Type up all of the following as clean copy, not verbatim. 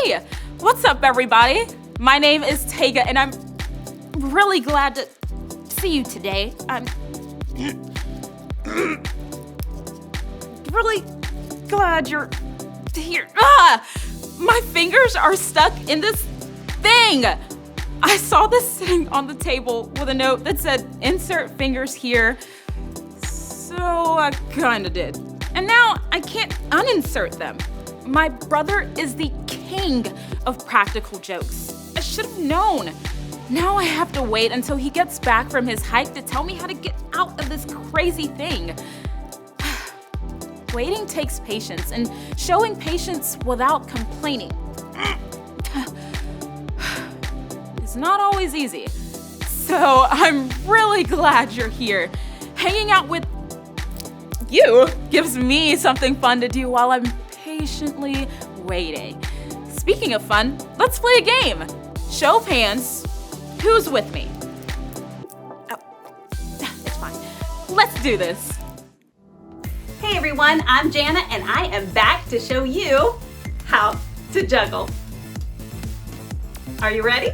Hey, what's up, everybody? My name is Tega, and I'm really glad to see you today. I'm really glad you're here. My fingers are stuck in this thing. I saw this sitting on the table with a note that said, insert fingers here. So I kinda did. And now I can't uninsert them. My brother is the king of practical jokes. I should have known. Now I have to wait until he gets back from his hike to tell me how to get out of this crazy thing. Waiting takes patience, and showing patience without complaining is not always easy. So I'm really glad you're here. Hanging out with you gives me something fun to do while I'm patiently waiting. Speaking of fun, let's play a game. Show of hands, who's with me? Oh, it's fine. Let's do this. Hey everyone, I'm Jana and I am back to show you how to juggle. Are you ready?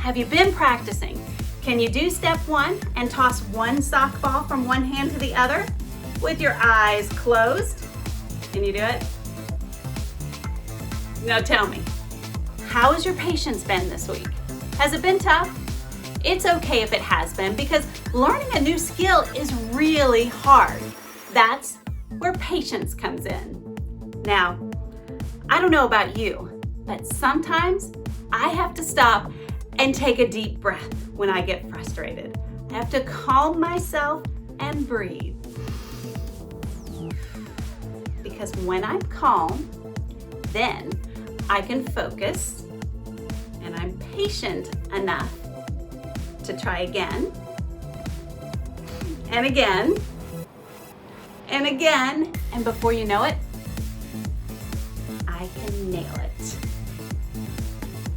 Have you been practicing? Can you do step 1 and toss one sock ball from one hand to the other with your eyes closed? Can you do it? Now tell me, how has your patience been this week? Has it been tough? It's okay if it has been, because learning a new skill is really hard. That's where patience comes in. Now, I don't know about you, but sometimes I have to stop and take a deep breath when I get frustrated. I have to calm myself and breathe. Because when I'm calm, then I can focus and I'm patient enough to try again and again and again, and before you know it, I can nail it.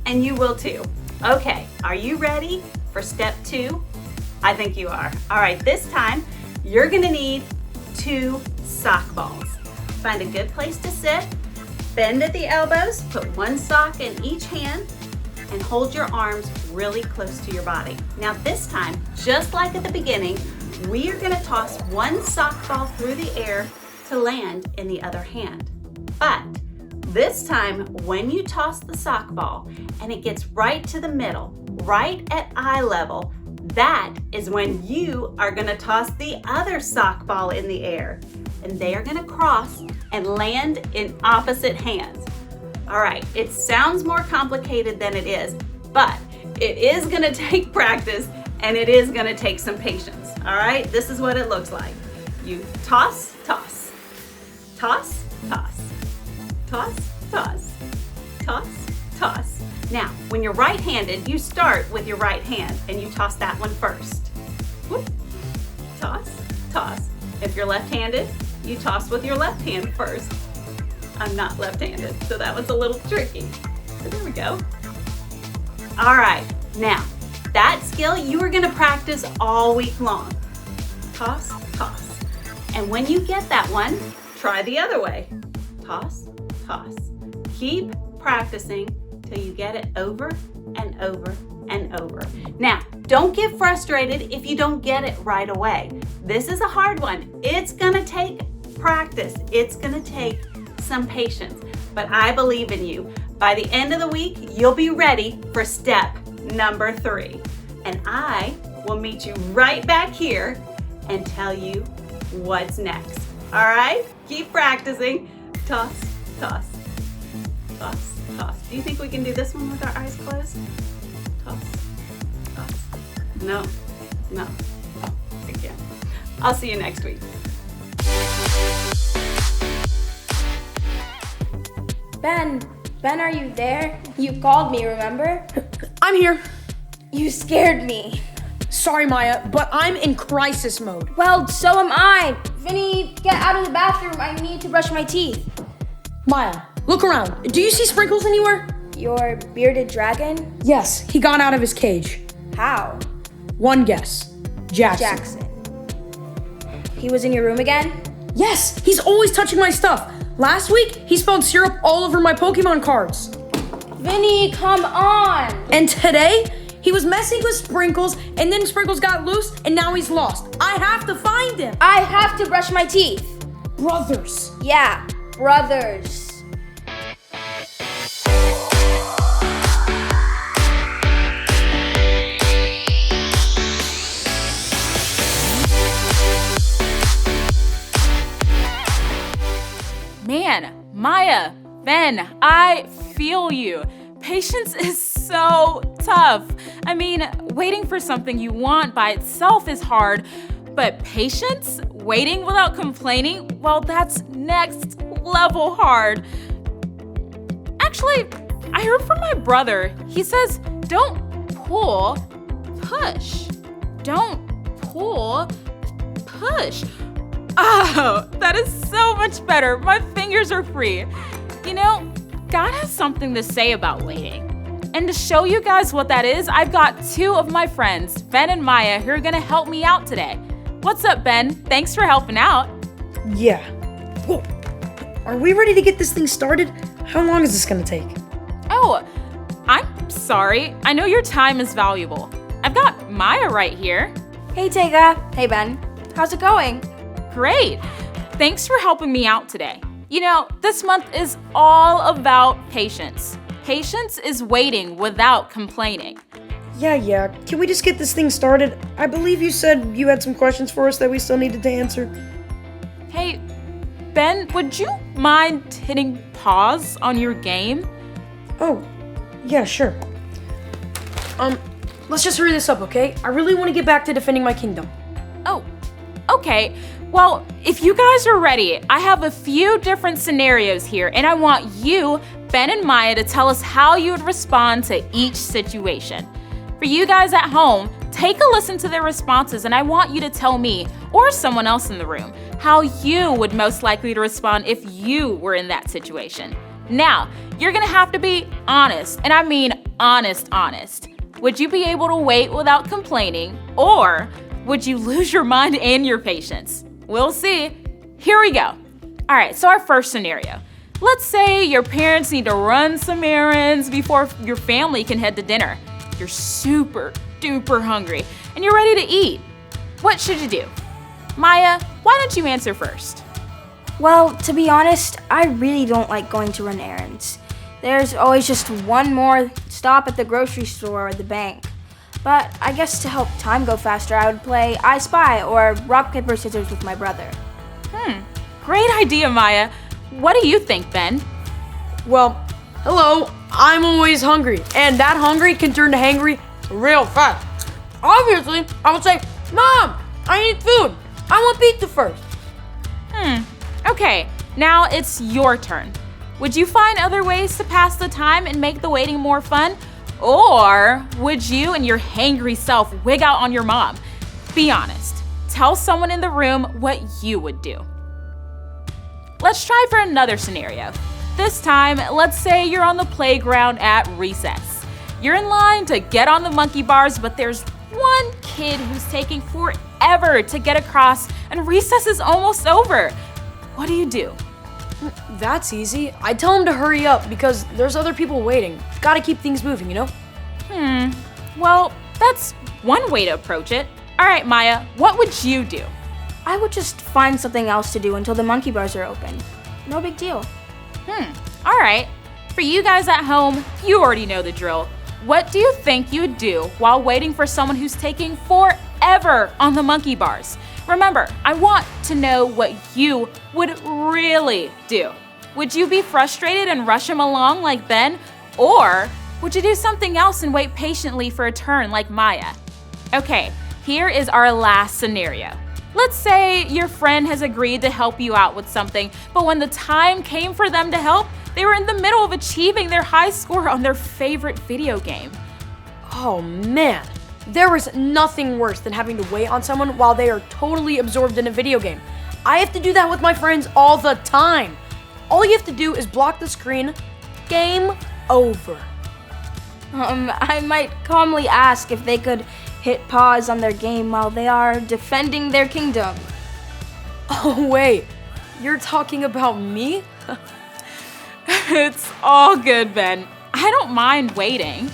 And you will too. Okay, are you ready for step 2? I think you are. All right, this time you're gonna need 2 sock balls. Find a good place to sit, bend at the elbows, put one sock in each hand, and hold your arms really close to your body. Now this time, just like at the beginning, we are gonna toss one sock ball through the air to land in the other hand. But this time, when you toss the sock ball and it gets right to the middle, right at eye level, that is when you are gonna toss the other sock ball in the air. And they are gonna cross and land in opposite hands. All right, it sounds more complicated than it is, but it is gonna take practice and it is gonna take some patience. All right, this is what it looks like. You toss, toss, toss, toss, toss, toss, toss, toss. Now, when you're right-handed, you start with your right hand and you toss that one first. Whoop. Toss, toss. If you're left-handed, you toss with your left hand first. I'm not left-handed, so that was a little tricky. But there we go. All right, now, that skill you are gonna practice all week long. Toss, toss. And when you get that one, try the other way. Toss, toss. Keep practicing till you get it over and over and over. Now, don't get frustrated if you don't get it right away. This is a hard one. It's gonna take practice. It's gonna take some patience, but I believe in you. By the end of the week, you'll be ready for step number 3. And I will meet you right back here and tell you what's next. All right? Keep practicing. Toss, toss, toss, toss. Do you think we can do this one with our eyes closed? Toss, toss. No, no, I can't. I'll see you next week. Ben, are you there? You called me, remember? I'm here. You scared me. Sorry, Maya, but I'm in crisis mode. Well, so am I. Vinny, get out of the bathroom. I need to brush my teeth. Maya, look around. Do you see Sprinkles anywhere? Your bearded dragon? Yes, he got out of his cage. How? One guess. Jackson. He was in your room again? Yes, he's always touching my stuff. Last week, he spilled syrup all over my Pokemon cards. Vinny, come on! And today, he was messing with Sprinkles, and then Sprinkles got loose, and now he's lost. I have to find him. I have to brush my teeth. Brothers. Yeah, brothers. Man, Maya, Ben, I feel you. Patience is so tough. I mean, waiting for something you want by itself is hard, but patience, waiting without complaining, well, that's next level hard. Actually, I heard from my brother. He says, don't pull, push. Don't pull, push. Oh, that is so much better. My fingers are free. You know, God has something to say about waiting. And to show you guys what that is, I've got two of my friends, Ben and Maya, who are gonna help me out today. What's up, Ben? Thanks for helping out. Yeah. Whoa. Are we ready to get this thing started? How long is this gonna take? Oh, I'm sorry. I know your time is valuable. I've got Maya right here. Hey, Tega. Hey, Ben. How's it going? Great. Thanks for helping me out today. You know, this month is all about patience. Patience is waiting without complaining. Yeah. Can we just get this thing started? I believe you said you had some questions for us that we still needed to answer. Hey, Ben, would you mind hitting pause on your game? Oh, yeah, sure. Let's just hurry this up, okay? I really want to get back to defending my kingdom. Oh, okay. Well, if you guys are ready, I have a few different scenarios here, and I want you, Ben and Maya, to tell us how you would respond to each situation. For you guys at home, take a listen to their responses, and I want you to tell me, or someone else in the room, how you would most likely to respond if you were in that situation. Now, you're gonna have to be honest, and I mean honest. Would you be able to wait without complaining, or would you lose your mind and your patience? We'll see. Here we go. All right, so our first scenario. Let's say your parents need to run some errands before your family can head to dinner. You're super duper hungry and you're ready to eat. What should you do? Maya, why don't you answer first? Well, to be honest, I really don't like going to run errands. There's always just one more stop at the grocery store or the bank. But I guess to help time go faster, I would play I Spy or rock, paper, scissors with my brother. Great idea, Maya. What do you think, Ben? Well, hello, I'm always hungry, and that hungry can turn to hangry real fast. Obviously, I would say, Mom, I need food. I want pizza first. Okay, now it's your turn. Would you find other ways to pass the time and make the waiting more fun? Or would you and your hangry self wig out on your mom? Be honest. Tell someone in the room what you would do. Let's try for another scenario. This time, let's say you're on the playground at recess. You're in line to get on the monkey bars, but there's one kid who's taking forever to get across, and recess is almost over. What do you do? That's easy. I tell him to hurry up because there's other people waiting. Gotta keep things moving, you know? Well, that's one way to approach it. All right, Maya, what would you do? I would just find something else to do until the monkey bars are open. No big deal. All right. For you guys at home, you already know the drill. What do you think you'd do while waiting for someone who's taking forever on the monkey bars? Remember, I want to know what you would really do. Would you be frustrated and rush him along like Ben? Or would you do something else and wait patiently for a turn like Maya? Okay, here is our last scenario. Let's say your friend has agreed to help you out with something, but when the time came for them to help, they were in the middle of achieving their high score on their favorite video game. Oh man, there is nothing worse than having to wait on someone while they are totally absorbed in a video game. I have to do that with my friends all the time. All you have to do is block the screen. Game over. I might calmly ask if they could hit pause on their game while they are defending their kingdom. Oh wait, you're talking about me? It's all good, Ben. I don't mind waiting.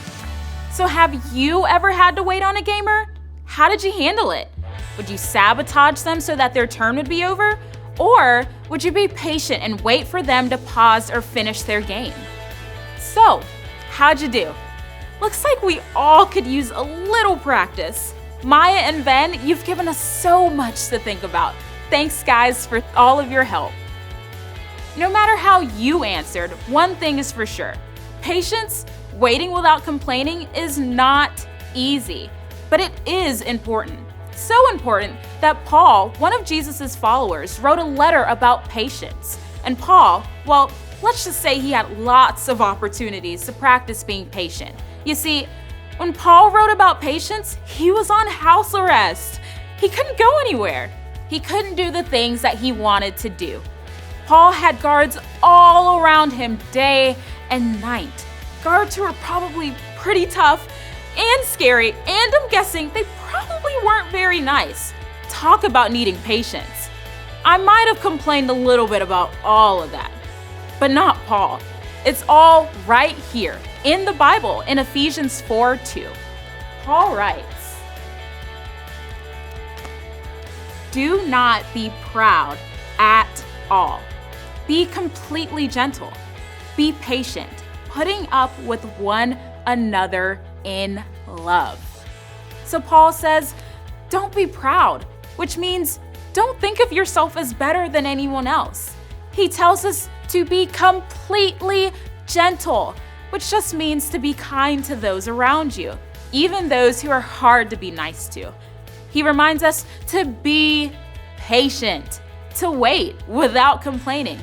So have you ever had to wait on a gamer? How did you handle it? Would you sabotage them so that their turn would be over? Or would you be patient and wait for them to pause or finish their game? So, how'd you do? Looks like we all could use a little practice. Maya and Ben, you've given us so much to think about. Thanks, guys, for all of your help. No matter how you answered, one thing is for sure. Patience, waiting without complaining, is not easy, but it is important. So important that Paul, one of Jesus' followers, wrote a letter about patience. And Paul, well, let's just say he had lots of opportunities to practice being patient. You see, when Paul wrote about patience, he was on house arrest. He couldn't go anywhere. He couldn't do the things that he wanted to do. Paul had guards all around him day and night. Guards who were probably pretty tough and scary, and I'm guessing they probably weren't very nice. Talk about needing patience. I might have complained a little bit about all of that, but not Paul. It's all right here in the Bible in Ephesians 4:2. Paul writes, "Do not be proud at all. Be completely gentle. Be patient, putting up with one another in love." So Paul says, don't be proud, which means don't think of yourself as better than anyone else. He tells us to be completely gentle, which just means to be kind to those around you, even those who are hard to be nice to. He reminds us to be patient, to wait without complaining.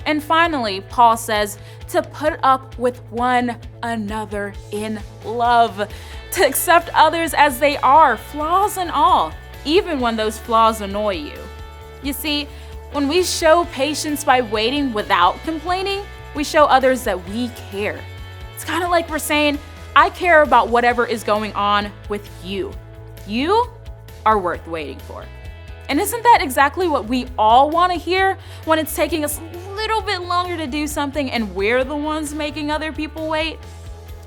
And finally, Paul says to put up with one another in love, to accept others as they are, flaws and all, even when those flaws annoy you. You see, when we show patience by waiting without complaining, we show others that we care. It's kind of like we're saying, I care about whatever is going on with you. You are worth waiting for. And isn't that exactly what we all want to hear when it's taking us a little bit longer to do something and we're the ones making other people wait?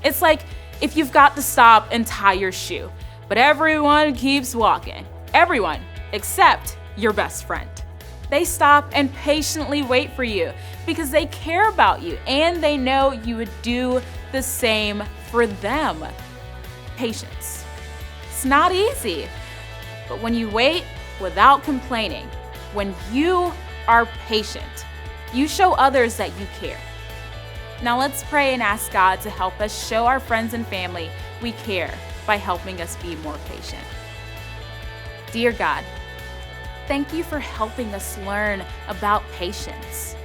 It's like if you've got to stop and tie your shoe, but everyone keeps walking. Everyone except your best friend. They stop and patiently wait for you because they care about you and they know you would do the same for them. Patience. It's not easy, but when you wait without complaining, when you are patient, you show others that you care. Now let's pray and ask God to help us show our friends and family we care by helping us be more patient. Dear God, thank you for helping us learn about patience.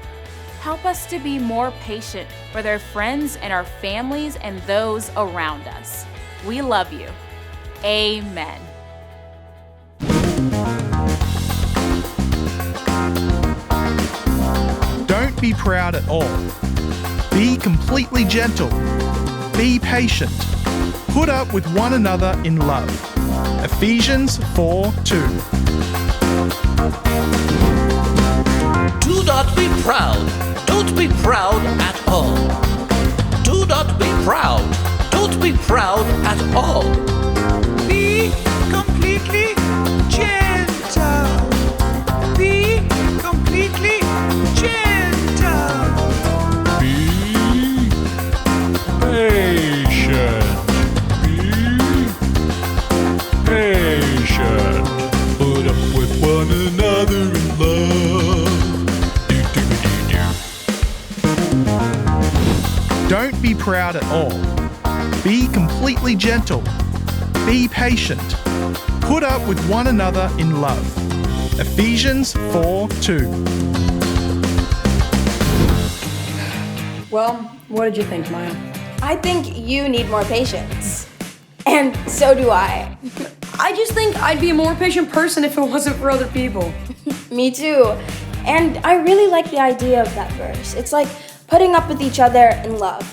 Help us to be more patient with our friends and our families and those around us. We love you. Amen. Don't be proud at all. Be completely gentle. Be patient. Put up with one another in love. Ephesians 4:2. Do not be proud. Don't be proud at all. Do not be proud. Don't be proud at all. Be completely gentle. Be completely gentle. Be patient. Be patient. Put up with one another in love. Don't be proud at all. Be completely gentle. Be patient. Put up with one another in love. Ephesians 4:2. Well, what did you think, Maya? I think you need more patience. And so do I. I just think I'd be a more patient person if it wasn't for other people. Me too. And I really like the idea of that verse. It's like putting up with each other in love.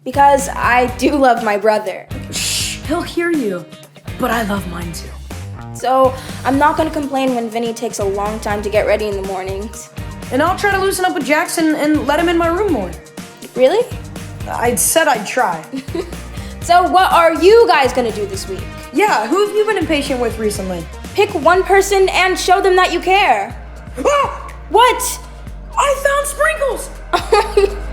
Because I do love my brother. Shh, he'll hear you. But I love mine too. So I'm not gonna complain when Vinny takes a long time to get ready in the mornings. And I'll try to loosen up with Jackson and let him in my room more. Really? I said I'd try. So what are you guys gonna do this week? Yeah, who have you been impatient with recently? Pick one person and show them that you care. Ah! What? I found sprinkles!